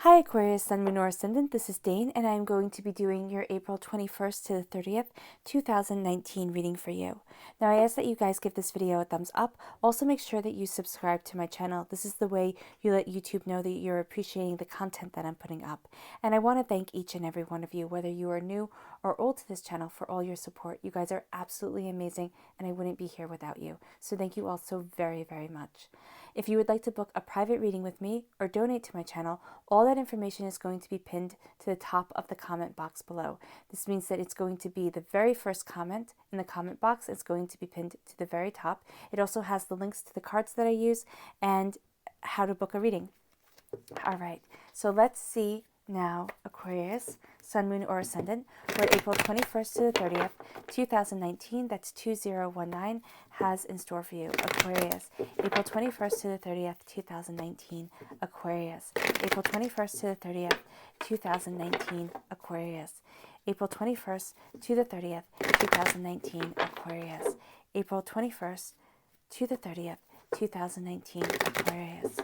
Hi Aquarius, Sun, Moon, or Ascendant. This is Dane, and I'm going to be doing your April 21st to the 30th, 2019 reading for you. Now, I ask that you guys give this video a thumbs up. Also, make sure that you subscribe to my channel. This is the way you let YouTube know that you're appreciating the content that I'm putting up. And I want to thank each and every one of you, whether you are new or old to this channel, for all your support. You guys are absolutely amazing, and I wouldn't be here without you. So thank you all so very, very much. If you would like to book a private reading with me or donate to my channel, all that information is going to be pinned to the top of the comment box below. This means that it's going to be the very first comment in the comment box. It's going to be pinned to the very top. It also has the links to the cards that I use and how to book a reading. All right, so let's see now, Aquarius, Sun, Moon, or Ascendant, what April 21st to the 30th, 2019, that's 2019, has in store for you. Aquarius, April 21st to the 30th, 2019, Aquarius, April 21st to the 30th, 2019, Aquarius, April 21st to the 30th, 2019, Aquarius, April 21st to the 30th, 2019, Aquarius,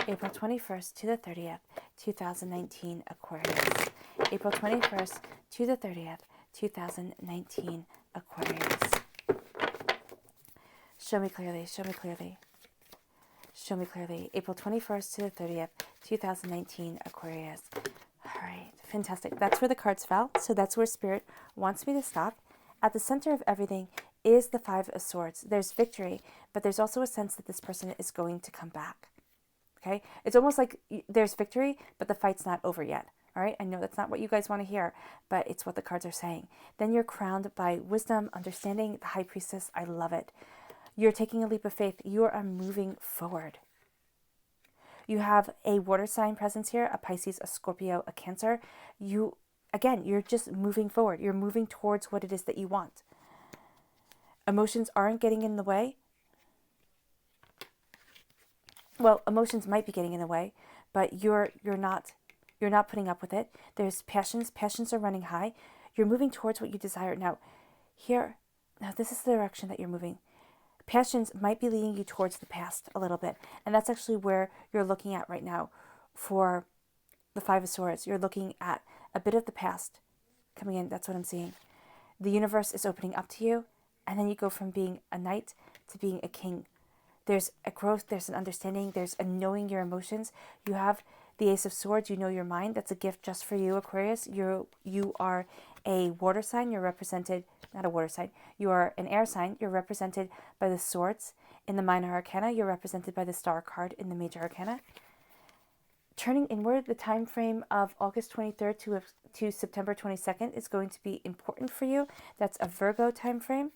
April 21st to the 30th, 2019, Aquarius. April 21st to the 30th, 2019, Aquarius. Show me clearly, show me clearly. Show me clearly. April 21st to the 30th, 2019, Aquarius. All right, fantastic. That's where the cards fell, so that's where Spirit wants me to stop. At the center of everything is the Five of Swords. There's victory, but there's also a sense that this person is going to come back. Okay, it's almost like there's victory, but the fight's not over yet. All right, I know that's not what you guys want to hear, but it's what the cards are saying. Then you're crowned by wisdom, understanding, the High Priestess. I love it. You're taking a leap of faith. You are moving forward. You have a water sign presence here, a Pisces, a Scorpio, a Cancer. You're just moving forward. You're moving towards what it is that you want. Emotions aren't getting in the way. Well, emotions might be getting in the way, but you're not putting up with it. There's passions are running high. You're moving towards what you desire. Now this is the direction that you're moving. Passions might be leading you towards the past a little bit, and that's actually where you're looking at right now for the Five of Swords. You're looking at a bit of the past coming in. That's what I'm seeing. The universe is opening up to you, and then you go from being a knight to being a king. There's a growth, there's an understanding, there's a knowing your emotions. You have the Ace of Swords, you know your mind. That's a gift just for you, Aquarius. You are a water sign. You're represented, not a water sign. You are an air sign. You're represented by the swords in the minor arcana. You're represented by the star card in the major arcana. Turning inward, the time frame of August 23rd to September 22nd is going to be important for you. That's a Virgo time frame.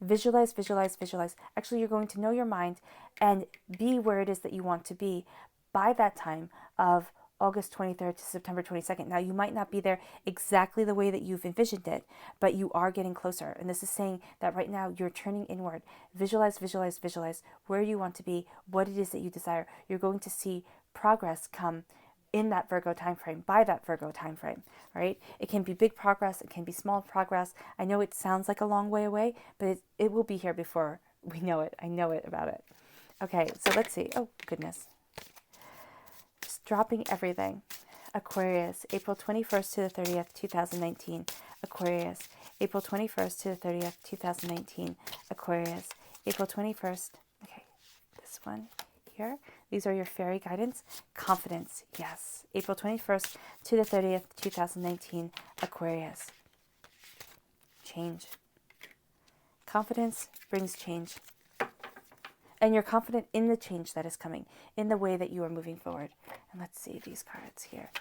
Visualize, visualize, visualize. Actually, you're going to know your mind and be where it is that you want to be by that time of August 23rd to September 22nd. Now, you might not be there exactly the way that you've envisioned it, but you are getting closer. And this is saying that right now you're turning inward. Visualize, visualize, visualize where you want to be, what it is that you desire. You're going to see progress come in that Virgo time frame, by that Virgo time frame, right? It can be big progress, it can be small progress. I know it sounds like a long way away, but it will be here before we know it. I know it about it. Okay, so let's see. Oh, goodness. Just dropping everything. Aquarius, April 21st to the 30th, 2019. Aquarius, April 21st to the 30th, 2019. Aquarius, April 21st. Okay, this one here. These are your fairy guidance. Confidence, yes. April 21st to the 30th, 2019, Aquarius. Change. Confidence brings change. And you're confident in the change that is coming, in the way that you are moving forward. And let's see these cards here.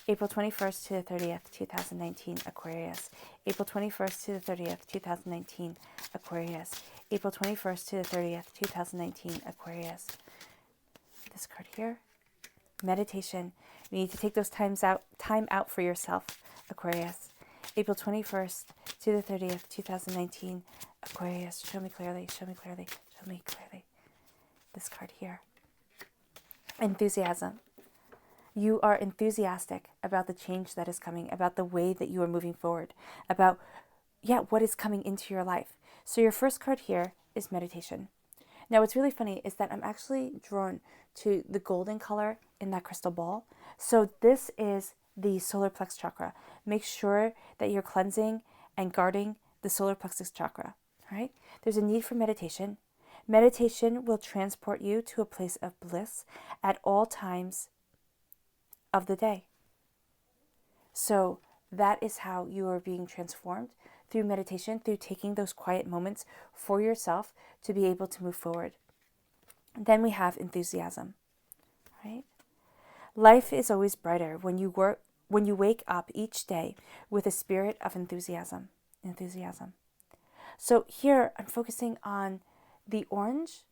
April 21st to the 30th, 2019, Aquarius. April 21st to the 30th, 2019, Aquarius. April 21st to the 30th, 2019, Aquarius. This card here, meditation. You need to take those time out for yourself, Aquarius. April 21st to the 30th, 2019, Aquarius. Show me clearly, show me clearly, show me clearly. This card here. Enthusiasm. You are enthusiastic about the change that is coming, about the way that you are moving forward, about, what is coming into your life. So your first card here is meditation. Now, what's really funny is that I'm actually drawn to the golden color in that crystal ball. So this is the solar plexus chakra. Make sure that you're cleansing and guarding the solar plexus chakra, right? There's a need for meditation. Meditation will transport you to a place of bliss at all times of the day. So that is how you are being transformed, through meditation, through taking those quiet moments for yourself to be able to move forward. Then we have enthusiasm, right? Life is always brighter when you wake up each day with a spirit of enthusiasm. So here I'm focusing on the orange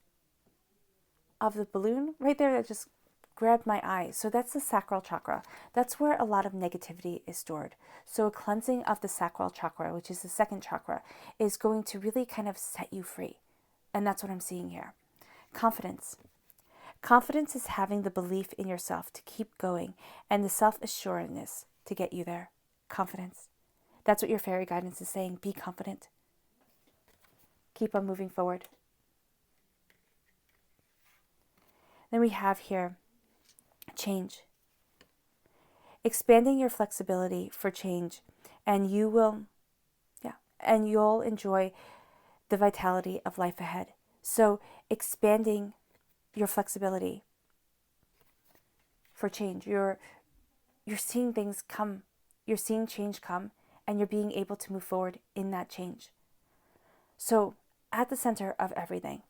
of the balloon right there that just grabbed my eye. So that's the sacral chakra. That's where a lot of negativity is stored. So a cleansing of the sacral chakra, which is the second chakra, is going to really kind of set you free. And that's what I'm seeing here. Confidence. Confidence is having the belief in yourself to keep going and the self-assuredness to get you there. Confidence. That's what your fairy guidance is saying. Be confident. Keep on moving forward. Then we have here change. Expanding your flexibility for change, and you'll enjoy the vitality of life ahead. So expanding your flexibility for change. You're seeing things come. You're seeing change come, and you're being able to move forward in that change. So at the center of everything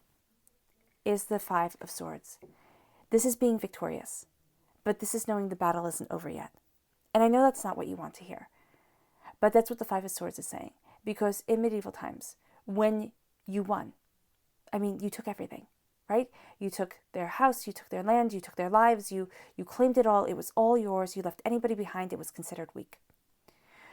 is the Five of Swords. This is being victorious, but this is knowing the battle isn't over yet. And I know that's not what you want to hear, but that's what the Five of Swords is saying. Because in medieval times, when you won, I mean, you took everything, right? You took their house, you took their land, you took their lives, you claimed it all. It was all yours. You left anybody behind. It was considered weak.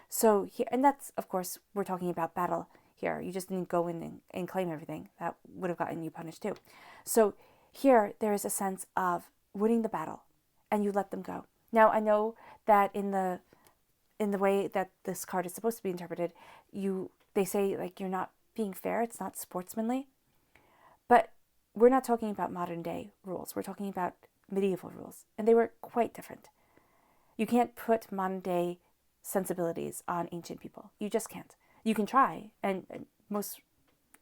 So here, and that's, of course, we're talking about battle here. You just didn't go in and claim everything. That would have gotten you punished too. So here, there is a sense of winning the battle, and you let them go. Now, I know that in the way that this card is supposed to be interpreted, they say like you're not being fair. It's not sportsmanly. But we're not talking about modern day rules. We're talking about medieval rules, and they were quite different. You can't put modern day sensibilities on ancient people. You just can't. You can try, and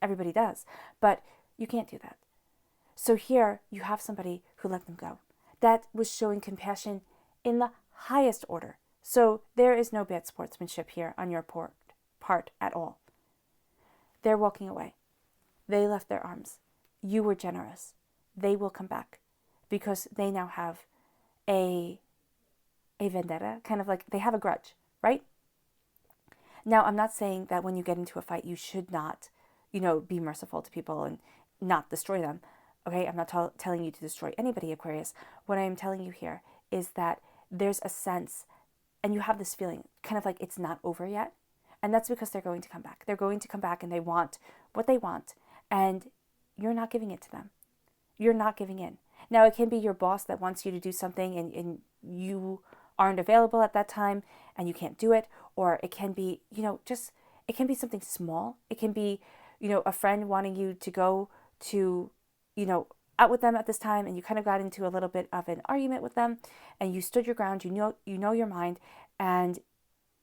everybody does, but you can't do that. So here you have somebody who let them go. That was showing compassion in the highest order. So there is no bad sportsmanship here on your part at all. They're walking away. They left their arms. You were generous. They will come back because they now have a vendetta, kind of like they have a grudge, right? Now, I'm not saying that when you get into a fight, you should not, be merciful to people and not destroy them. Okay, I'm not telling you to destroy anybody, Aquarius. What I am telling you here is that there's a sense, and you have this feeling, kind of like it's not over yet. And that's because they're going to come back. They're going to come back and they want what they want. And you're not giving it to them. You're not giving in. Now, it can be your boss that wants you to do something and you aren't available at that time and you can't do it. Or it can be, it can be something small. It can be, a friend wanting you to go to, out with them at this time, and you kind of got into a little bit of an argument with them, and you stood your ground, you know your mind, and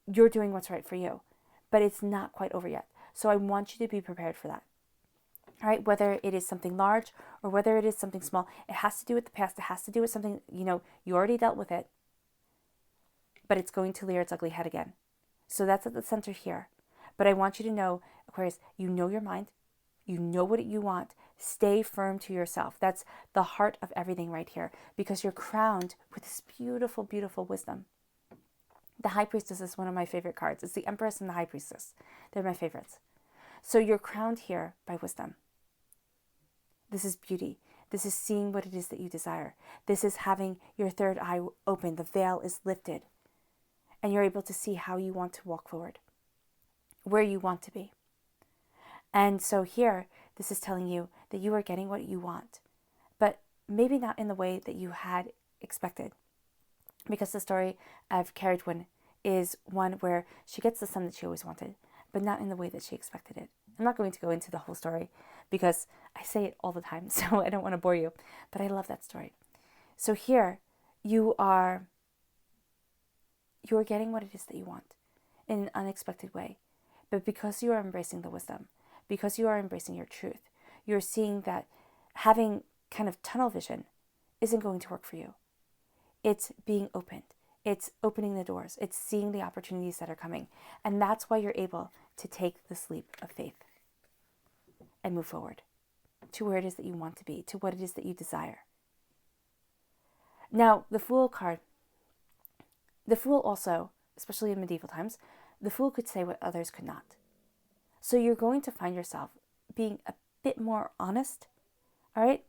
you're doing what's right for you. But it's not quite over yet. So I want you to be prepared for that. All right, whether it is something large or whether it is something small, it has to do with the past. It has to do with something, you already dealt with it, but it's going to rear its ugly head again. So that's at the center here. But I want you to know, Aquarius, you know your mind. You know what you want. Stay firm to yourself. That's the heart of everything right here, because you're crowned with this beautiful, beautiful wisdom. The High Priestess is one of my favorite cards. It's the Empress and the High Priestess. They're my favorites. So you're crowned here by wisdom. This is beauty. This is seeing what it is that you desire. This is having your third eye open. The veil is lifted. And you're able to see how you want to walk forward, where you want to be. And so here, this is telling you that you are getting what you want, but maybe not in the way that you had expected. Because the story of Carriedwin is one where she gets the son that she always wanted, but not in the way that she expected it. I'm not going to go into the whole story, because I say it all the time, so I don't want to bore you, but I love that story. So here you are getting what it is that you want in an unexpected way. But because you are embracing the wisdom, because you are embracing your truth, you're seeing that having kind of tunnel vision isn't going to work for you. It's being opened. It's opening the doors. It's seeing the opportunities that are coming. And that's why you're able to take this leap of faith and move forward to where it is that you want to be, to what it is that you desire. Now, the Fool card, the Fool also, especially in medieval times, the Fool could say what others could not. So you're going to find yourself being a bit more honest, all right?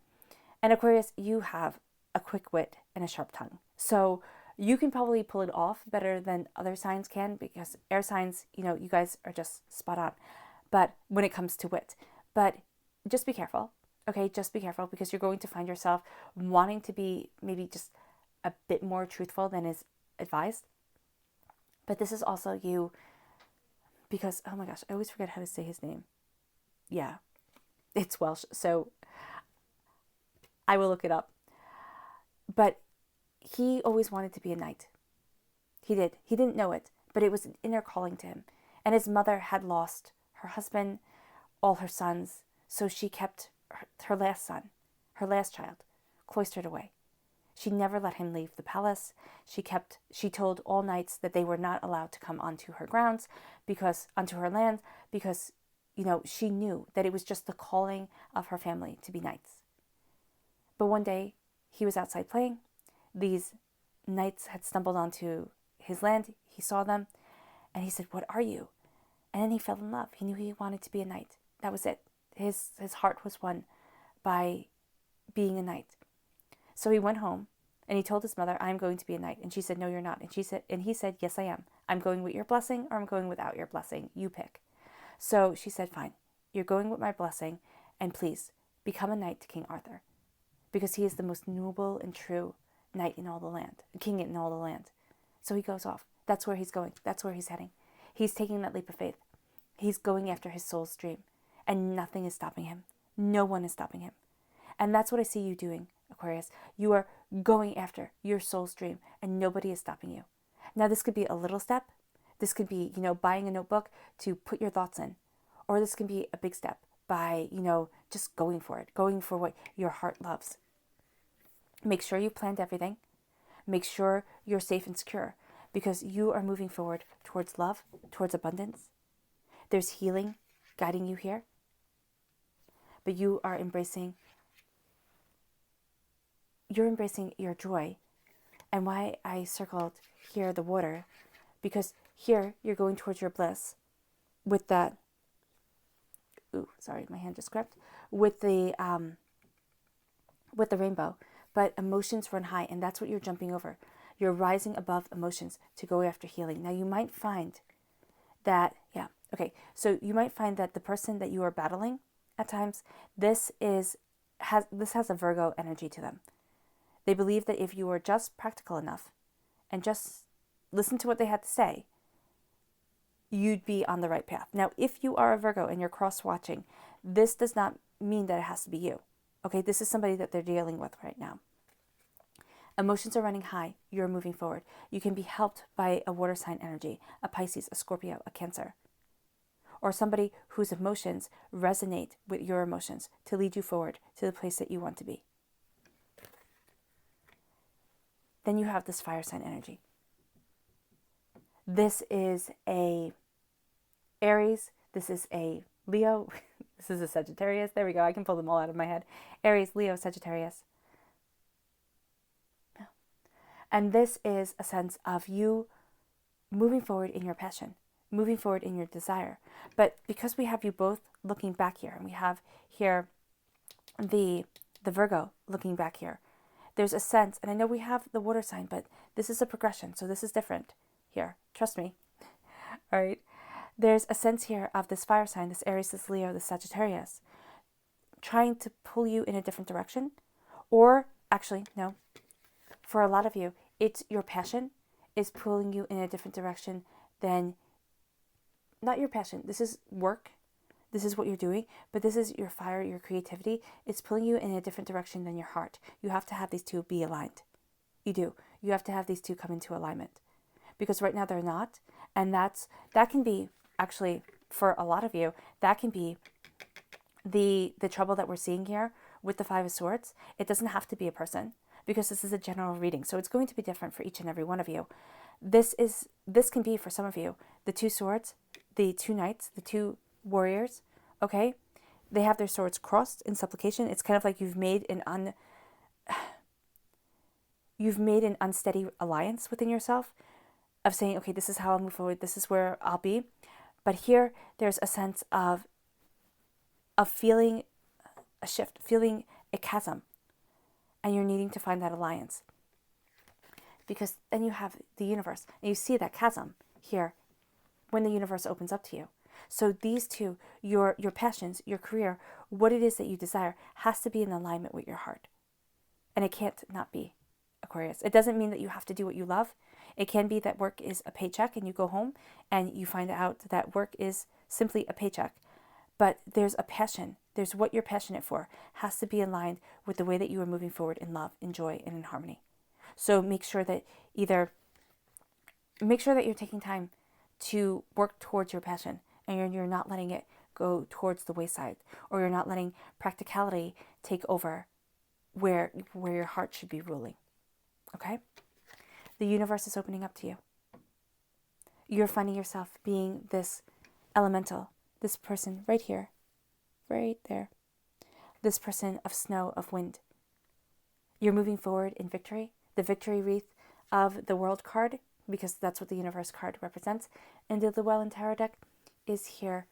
And Aquarius, you have a quick wit and a sharp tongue. So you can probably pull it off better than other signs can, because air signs, you guys are just spot on. But when it comes to wit, but just be careful, okay? Just be careful, because you're going to find yourself wanting to be maybe just a bit more truthful than is advised. But this is also you, because, oh my gosh, I always forget how to say his name. Yeah, it's Welsh, so I will look it up. But he always wanted to be a knight. He did. He didn't know it, but it was an inner calling to him. And his mother had lost her husband, all her sons, so she kept her last son, her last child, cloistered away. She never let him leave the palace. She told all knights that they were not allowed to come onto her grounds, onto her land, because, she knew that it was just the calling of her family to be knights. But one day, he was outside playing. These knights had stumbled onto his land. He saw them, and he said, "What are you?" And then he fell in love. He knew he wanted to be a knight. That was it. His heart was won by being a knight. So he went home, and he told his mother, "I'm going to be a knight." And she said, "No, you're not." And he said, "Yes, I am. I'm going with your blessing, or I'm going without your blessing. You pick." So she said, "Fine. You're going with my blessing, and please become a knight to King Arthur, because he is the most noble and true knight in all the land, king in all the land." So he goes off. That's where he's going. That's where he's heading. He's taking that leap of faith. He's going after his soul's dream, and nothing is stopping him. No one is stopping him. And that's what I see you doing, Aquarius. You are going after your soul's dream, and nobody is stopping you. Now, this could be a little step. This could be, buying a notebook to put your thoughts in. Or this can be a big step by, just going for it, going for what your heart loves. Make sure you planned everything. Make sure you're safe and secure, because you are moving forward towards love, towards abundance. There's healing guiding you here. But you are embracing your joy. And why I circled here the water, because here you're going towards your bliss with that, my hand just crept, with the rainbow. But emotions run high, and that's what you're jumping over. You're rising above emotions to go after healing. Now you might find that, so you might find that the person that you are battling at times, this has a Virgo energy to them. They believe that if you are just practical enough and just listen to what they had to say, you'd be on the right path. Now, if you are a Virgo and you're cross-watching, this does not mean that it has to be you. Okay, this is somebody that they're dealing with right now. Emotions are running high. You're moving forward. You can be helped by a water sign energy, a Pisces, a Scorpio, a Cancer, or somebody whose emotions resonate with your emotions to lead you forward to the place that you want to be. Then you have this fire sign energy. This is a Aries. This is a Leo. This is a Sagittarius. There we go. I can pull them all out of my head. Aries, Leo, Sagittarius. And this is a sense of you moving forward in your passion, moving forward in your desire. But because we have you both looking back here, and we have here the Virgo looking back here, there's a sense, and I know we have the water sign, but this is a progression, so this is different here. Trust me. All right. There's a sense here of this fire sign, this Aries, this Leo, this Sagittarius, trying to pull you in a different direction. Or, actually, no. For a lot of you, it's your passion is pulling you in a different direction than, not your passion. This is work. This is what you're doing, but this is your fire, your creativity. It's pulling you in a different direction than your heart. You have to have these two be aligned. You do. You have to have these two come into alignment, because right now they're not. And that can be, actually, for a lot of you, that can be the trouble that we're seeing here with the Five of Swords. It doesn't have to be a person, because this is a general reading. So it's going to be different for each and every one of you. This can be, for some of you, the two swords, the two knights, the two warriors, okay? They have their swords crossed in supplication. It's kind of like you've made an unsteady alliance within yourself of saying, okay, this is how I'll move forward. This is where I'll be. But here, there's a sense of feeling a shift, feeling a chasm, and you're needing to find that alliance. Because then you have the universe, and you see that chasm here when the universe opens up to you. So these two, your passions, your career, what it is that you desire, has to be in alignment with your heart. And it can't not be, Aquarius. It doesn't mean that you have to do what you love. It can be that work is a paycheck and you go home and you find out that work is simply a paycheck. But there's a passion. There's what you're passionate for has to be aligned with the way that you are moving forward in love, in joy, and in harmony. So make sure that you're taking time to work towards your passion, and you're not letting it go towards the wayside, or you're not letting practicality take over where your heart should be ruling. Okay? The universe is opening up to you. You're finding yourself being this elemental, this person right here, right there, this person of snow, of wind. You're moving forward in victory, the victory wreath of the World card, because that's what the universe card represents. And the Llewellyn Tarot deck is here,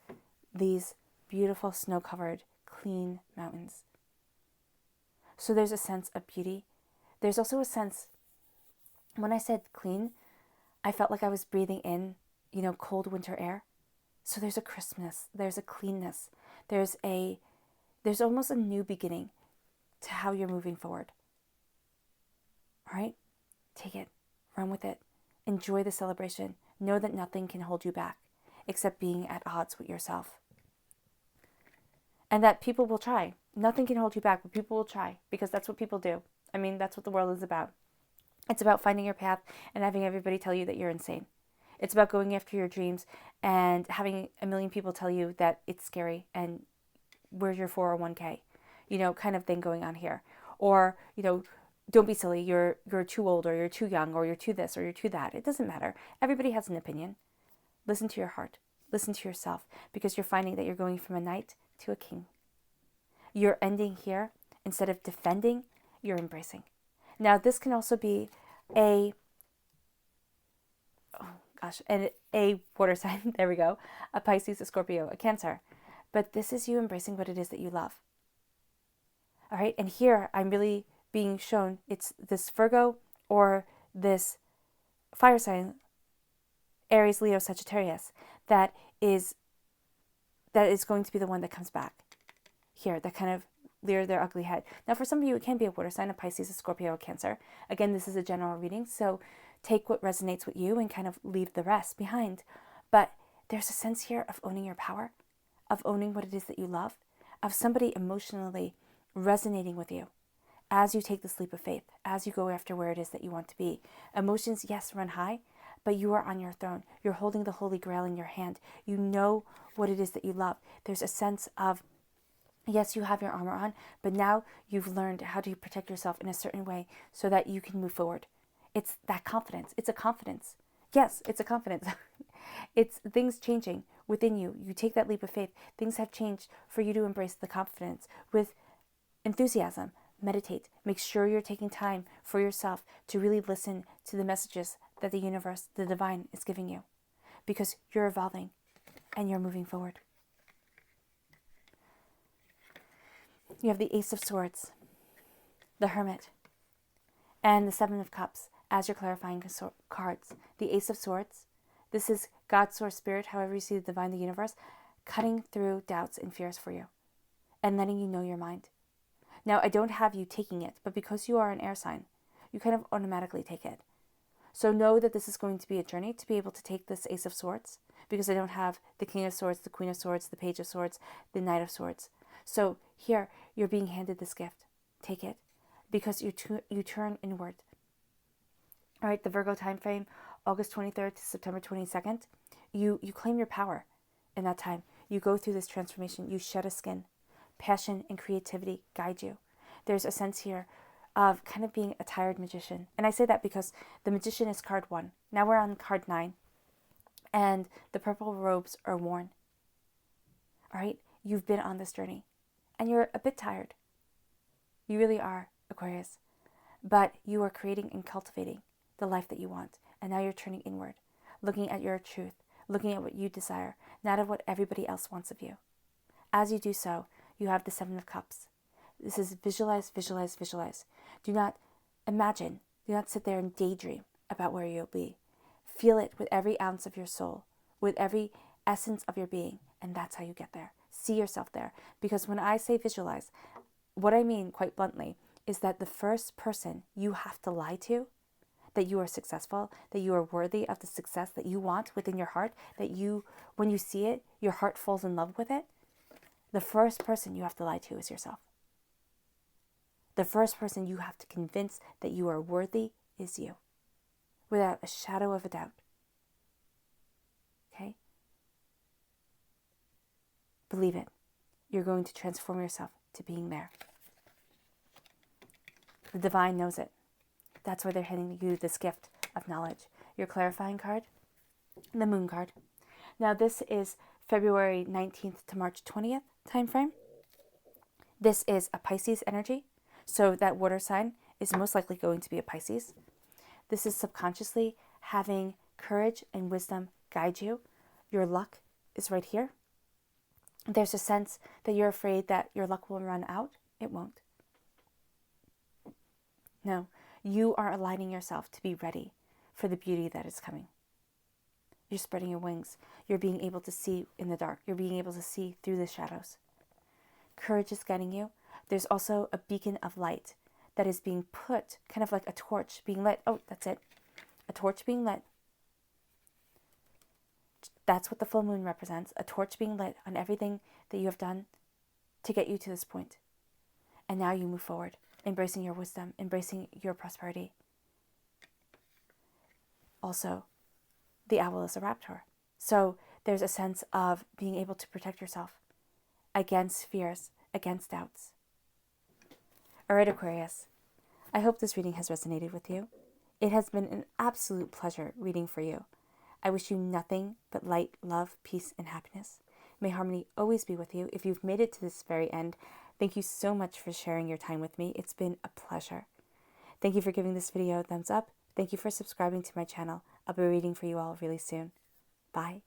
these beautiful snow-covered, clean mountains. So there's a sense of beauty. There's also a sense, when I said clean, I felt like I was breathing in, cold winter air. So there's a crispness, there's a cleanness, there's almost a new beginning to how you're moving forward. All right? Take it, run with it, enjoy the celebration. Know that nothing can hold you back except being at odds with yourself. And that people will try. Nothing can hold you back, but people will try, because that's what people do. I mean, that's what the world is about. It's about finding your path and having everybody tell you that you're insane. It's about going after your dreams and having a million people tell you that it's scary and where's your 401k, kind of thing going on here. Or, don't be silly, you're too old, or you're too young, or you're too this, or you're too that. It doesn't matter. Everybody has an opinion. Listen to your heart. Listen to yourself, because you're finding that you're going from a knight to a king. You're ending here. Instead of defending, you're embracing. Now, this can also be a water sign. There we go. A Pisces, a Scorpio, a Cancer. But this is you embracing what it is that you love. All right. And here I'm really being shown it's this Virgo or this fire sign, Aries, Leo, Sagittarius, that is going to be the one that comes back here, that kind of rear their ugly head. Now, for some of you, it can be a water sign, a Pisces, a Scorpio, a Cancer. Again, this is a general reading, so take what resonates with you and kind of leave the rest behind. But there's a sense here of owning your power, of owning what it is that you love, of somebody emotionally resonating with you as you take this leap of faith, as you go after where it is that you want to be. Emotions, yes, run high, but you are on your throne. You're holding the Holy Grail in your hand. You know what it is that you love. There's a sense of, yes, you have your armor on, but now you've learned how to protect yourself in a certain way so that you can move forward. It's that confidence. It's a confidence. Yes, it's a confidence. It's things changing within you. You take that leap of faith. Things have changed for you to embrace the confidence with enthusiasm. Meditate. Make sure you're taking time for yourself to really listen to the messages that the universe, the divine, is giving you, because you're evolving and you're moving forward. You have the Ace of Swords, the Hermit, and the Seven of Cups as your clarifying cards. The Ace of Swords, this is God's source spirit, however you see the divine, the universe, cutting through doubts and fears for you and letting you know your mind. Now, I don't have you taking it, but because you are an air sign, you kind of automatically take it. So know that this is going to be a journey to be able to take this Ace of Swords, because I don't have the King of Swords, the Queen of Swords, the Page of Swords, the Knight of Swords. So here, you're being handed this gift. Take it, because you turn inward. All right, the Virgo time frame, August 23rd to September 22nd. You claim your power in that time. You go through this transformation. You shed a skin. Passion and creativity guide you. There's a sense here of kind of being a tired magician. And I say that because the magician is card 1. Now we're on card 9. And the purple robes are worn. All right? You've been on this journey. And you're a bit tired. You really are, Aquarius. But you are creating and cultivating the life that you want. And now you're turning inward, looking at your truth, looking at what you desire, not at what everybody else wants of you. As you do so, you have the 7 of Cups. This is visualize, visualize, visualize. Do not imagine. Do not sit there and daydream about where you'll be. Feel it with every ounce of your soul, with every essence of your being, and that's how you get there. See yourself there. Because when I say visualize, what I mean, quite bluntly, is that the first person you have to lie to, that you are successful, that you are worthy of the success that you want within your heart, that you, when you see it, your heart falls in love with it, the first person you have to lie to is yourself. The first person you have to convince that you are worthy is you, without a shadow of a doubt. Okay? Believe it. You're going to transform yourself to being there. The divine knows it. That's why they're handing you this gift of knowledge. Your clarifying card, the moon card. Now this is February 19th to March 20th time frame. This is a Pisces energy. So that water sign is most likely going to be a Pisces. This is subconsciously having courage and wisdom guide you. Your luck is right here. There's a sense that you're afraid that your luck will run out. It won't. No, you are aligning yourself to be ready for the beauty that is coming. You're spreading your wings. You're being able to see in the dark. You're being able to see through the shadows. Courage is guiding you. There's also a beacon of light that is being put, kind of like a torch being lit. Oh, that's it. A torch being lit. That's what the full moon represents. A torch being lit on everything that you have done to get you to this point. And now you move forward, embracing your wisdom, embracing your prosperity. Also, the owl is a raptor. So there's a sense of being able to protect yourself against fears, against doubts. All right, Aquarius, I hope this reading has resonated with you. It has been an absolute pleasure reading for you. I wish you nothing but light, love, peace, and happiness. May harmony always be with you. If you've made it to this very end, thank you so much for sharing your time with me. It's been a pleasure. Thank you for giving this video a thumbs up. Thank you for subscribing to my channel. I'll be reading for you all really soon. Bye.